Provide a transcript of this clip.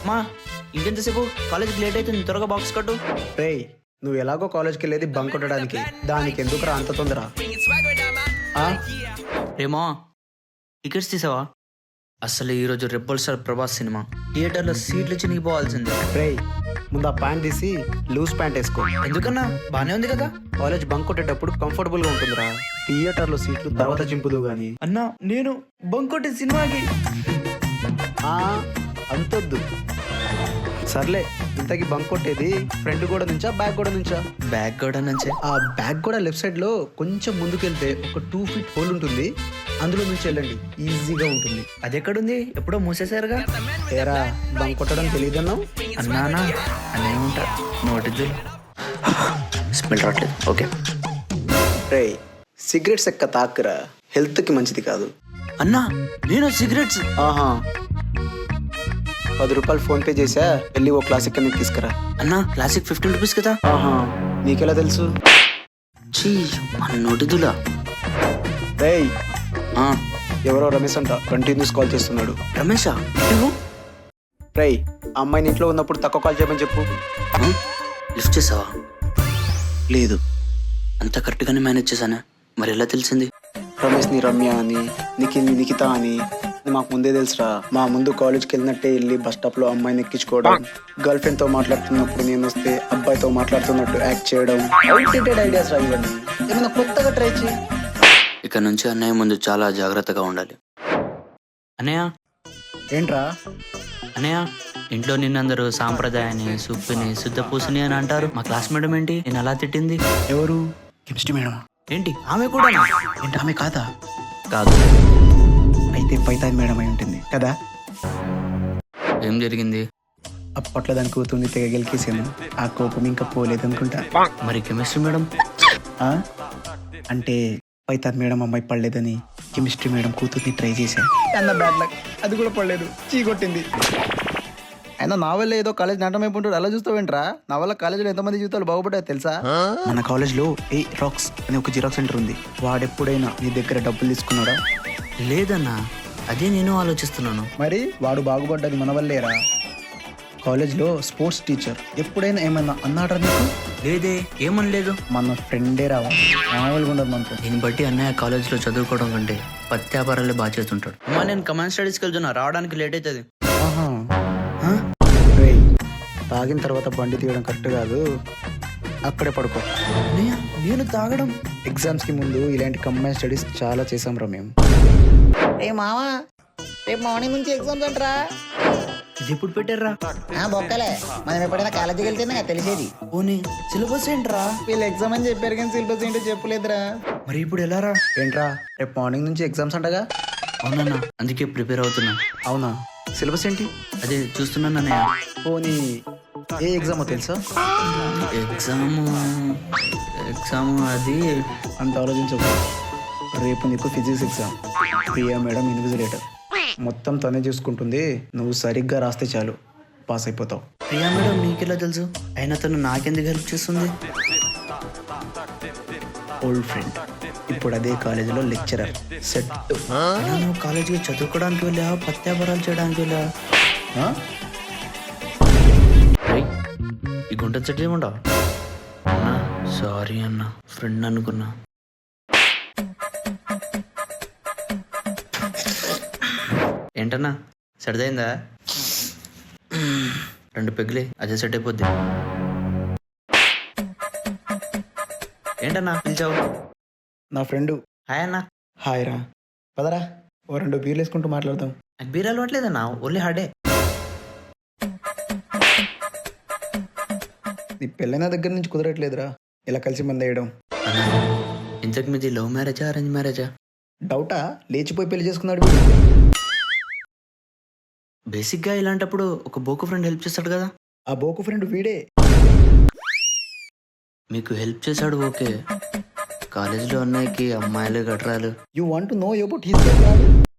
మా ఇంకెంతసేపు కాలేజ్కి లేట్ అవుతుంది, త్వరగా బాక్స్ కట్టు. రేయ్, నువ్వు ఎలాగో కాలేజ్కి వెళ్ళేది బంక్ కొట్టడానికి, దానికి ఎందుకురా అంత తొందర? రేమా టికెట్స్ తీసావా? అసలు ఈరోజు రెబల్ స్టార్ ప్రభాస్ సినిమా, థియేటర్లో సీట్లు చినిగిపోవాల్సిందే. రేయ్, ముందు ఆ ప్యాంట్ తీసి లూజ్ ప్యాంట్ వేసుకో. ఎందుకన్నా బానే ఉంది కదా. కాలేజ్ బంక్ కొట్టేటప్పుడు కంఫర్టబుల్ గా ఉంటుందిరా. థియేటర్లో సీట్లు తర్వాత చింపుదు గాని. అన్నా నేను బంక్ కొట్టే సినిమాకి అంతొద్దు. సర్లే, ఇంతకీ బంక్ కొట్టేది ఫ్రంట్ గోడ నుంచా బ్యాక్ గోడ నుంచా? బ్యాక్ కూడా నుంచే. ఆ బ్యాక్ గోడ లెఫ్ట్ సైడ్ లో కొంచెం ముందుకెళ్తే ఒక 2 feet హోల్ ఉంటుంది, అందులో నుంచి వెళ్ళండి, ఈజీగా ఉంటుంది. అది ఎక్కడుంది? ఎప్పుడో మూసేశారుగా. ఏరా, బంక్ కొట్టడం తెలియదన్నావు? అన్నానా అనే ఉంటా నోటి స్మెల్ రావట్లేదు. ఓకే రేయ్, సిగరెట్స్ ఎక్క తాకురా, హెల్త్ కి మంచిది కాదు. అన్నా నేను సిగరెట్స్. ఆహా, 10 రూపాయలు ఫోన్ పే చేసా, వెళ్ళి ఓ క్లాసిక్ కింద తీసుకురా. అన్నా క్లాసిక్ 15 రూపీస్ కదా. ఆహా, నీకెలా తెలుసు? చీ మన నోటిదులా. రేయ్, ఎవరో రమేష్ అంట కంటిన్యూస్ కాల్ చేస్తున్నాడు. రమేషా? నువ్వు? రేయ్, ఆ అమ్మాయిని ఇంట్లో ఉన్నప్పుడు తక్కువ కాల్ చేయమని చెప్పు. లిఫ్ట్ చేసావా? లేదు. అంత కరెక్ట్గానే మేనేజ్ చేశానా? మరి ఎలా తెలిసింది? రమేష్ ని రమ్య అని, నిఖిత అని మాకు ముందే తెలుసురా. మా ముందు కాలేజ్కి వెళ్ళినట్టే వెళ్ళి బస్ స్టాప్ లో అమ్మాయిని ఎక్కించుకోవడం, గర్ల్ ఫ్రెండ్ తో మాట్లాడుతున్నప్పుడు నేను వస్తే అబ్బాయితో మాట్లాడుతున్నట్టు యాక్ట్ చేయడం, అవుట్డేటెడ్ ఐడియాస్ రా ఇవన్నీ. ఏమైనా కొత్తగా ట్రై చేయి. ఇక నుంచి అన్నయ్య ముందు చాలా జాగ్రత్తగా ఉండాలి. అన్నయ్య. ఏంట్రా? అన్నయ్య, ఇంట్లో నిన్నందరూ సాంప్రదాయాన్ని, సుప్పిని, శుద్ధ పూసుని అని అంటారు. మా క్లాస్ మేడం ఏంటి నేను అలా తిట్టింది? ఎవరు? Chemistry madam. ఏంటి ఆమె కూడా? ఏంటి ఆమె కాదా? కాదు. అయితే పైతాన్ మేడం అయి ఉంటుంది కదా. ఏం జరిగింది? అప్పట్లో దాని కూతుర్ని తెగ గెలికేసాను, ఆ కోపం ఇంకా పోలేదనుకుంటా. మరి కెమిస్ట్రీ మేడం? అంటే పైతాన్ మేడం అమ్మాయి పడలేదని కెమిస్ట్రీ మేడం కూతుర్ని ట్రై చేశాను. అన్న బ్యాడ్ లక్, అది కూడా పడలేదు, చీ కొట్టింది. అయినా నా వల్ల ఏదో కాలేజ్ నాటం అయిపోతుంటాడు, అలా చూస్తావేంట్రా? నా వల్ల కాలేజీలో ఎంతమంది జీవితాలు బాగుపడ్డాయో తెలుసా? మన కాలేజ్లో రాక్స్ అనే ఒక జిరాక్స్ సెంటర్ ఉంది. వాడెప్పుడైనా నీ దగ్గర డబ్బులు తీసుకున్నాడా? లేదన్నా, అదే నేను ఆలోచిస్తున్నాను. మరి వాడు బాగుపడ్డది మన వల్లేరా. కాలేజ్లో స్పోర్ట్స్ టీచర్ ఎప్పుడైనా ఏమన్నా అన్నాడా నీకు? లేదే, ఏమనలేదు. మన ఫ్రెండే రావా, మామూలుగా ఉండదు మనతో. దీన్ని బట్టి అన్నయ్య కాలేజ్లో చదువుకోవడం కంటే పత్తి వ్యాపారాలే బాగా చేస్తుంటాడు. అమ్మా నేను కమాండ్ స్టడీస్కి వెళ్తున్నా, రావడానికి లేట్ అవుతుంది. తాగిన తర్వాత బండి తీయడం కరెక్ట్ కాదు, అక్కడే పడుకో. నేను తాగడం? ఎగ్జామ్స్ కి ముందు ఇలాంటి కంబైన్ స్టడీస్ చాలా చేసాం రా మేము. మావా, రేపు మార్నింగ్ నుంచి ఎగ్జామ్స్ అంటారా? ఇది ఎప్పుడు పెట్టారా? బొక్కలే, మనం ఎప్పుడైనా కాలేజీకి వెళ్తేనే తెలిసేది. పోనీ సిలబస్ ఏంట్రా? వీళ్ళు ఎగ్జామ్ అని చెప్పారు కానీ సిలబస్ ఏంటో చెప్పలేదురా. మరి ఇప్పుడు ఎలా రా? ఏంట్రా, రేపు మార్నింగ్ నుంచి ఎగ్జామ్స్ అంటగా? అవునన్నా, అందుకే ప్రిపేర్ అవుతున్నా. అవునా, సిలబస్ ఏంటి? అదే చూస్తున్నాను అన్నయ్య. పోనీ ఏ ఎగ్జామో తెలుసా? ఎగ్జామ్ అది అంత ఆలోచించకు. రేపు నీకు physics exam. Priya madam invigilator, మొత్తం తనే చూసుకుంటుంది, నువ్వు సరిగ్గా రాస్తే చాలు పాస్ అయిపోతావు. ప్రియా మేడం నీకెలా తెలుసు? అయినా తను నాకెందుకు హెల్ప్ చేస్తుంది? ఓల్డ్ ఫ్రెండ్, ఇప్పుడు అదే కాలేజీలో లెక్చరర్. సెట్. నువ్వు కాలేజీకి చదువుకోవడానికి వెళ్ళా, పత్యాభారాలు చేయడానికి వెళ్ళా? ఈ గుంట చెట్టు ఏముండవు అన్నా. సారీ అన్న, ఫ్రెండ్ అనుకున్నా. ఏంటన్నా సరిదైందా? 2 పెగ్గులే, అదే సెట్ అయిపోద్ది. ఏంటన్నా పిలిచావు? నా ఫ్రెండు. హాయ్ అన్నా. హాయ్ రా, పదరా ఓ 2 బీర్లు వేసుకుంటూ మాట్లాడదాం. నాకు బీర్ అలవాట్లేదన్నా, ఓన్లీ హార్డే. నీ పెళ్ళైన దగ్గర నుంచి కుదరట్లేదురా, ఇలా కలిసి మంది వేయడం. ఇంతకు మీది లవ్ మ్యారేజా అరేంజ్ మ్యారేజా? డౌటా? లేచిపోయి పెళ్లి చేసుకున్నాడు. బేసిక్గా ఇలాంటప్పుడు ఒక బోకు ఫ్రెండ్ హెల్ప్ చేస్తాడు కదా. ఆ బోకు ఫ్రెండ్ వీడే. మీకు హెల్ప్ చేశాడు ఓకే, కాలేజీలో అన్నయ్యకి అమ్మాయిలు గట్రాలు. You want to know about his గట్రాలు?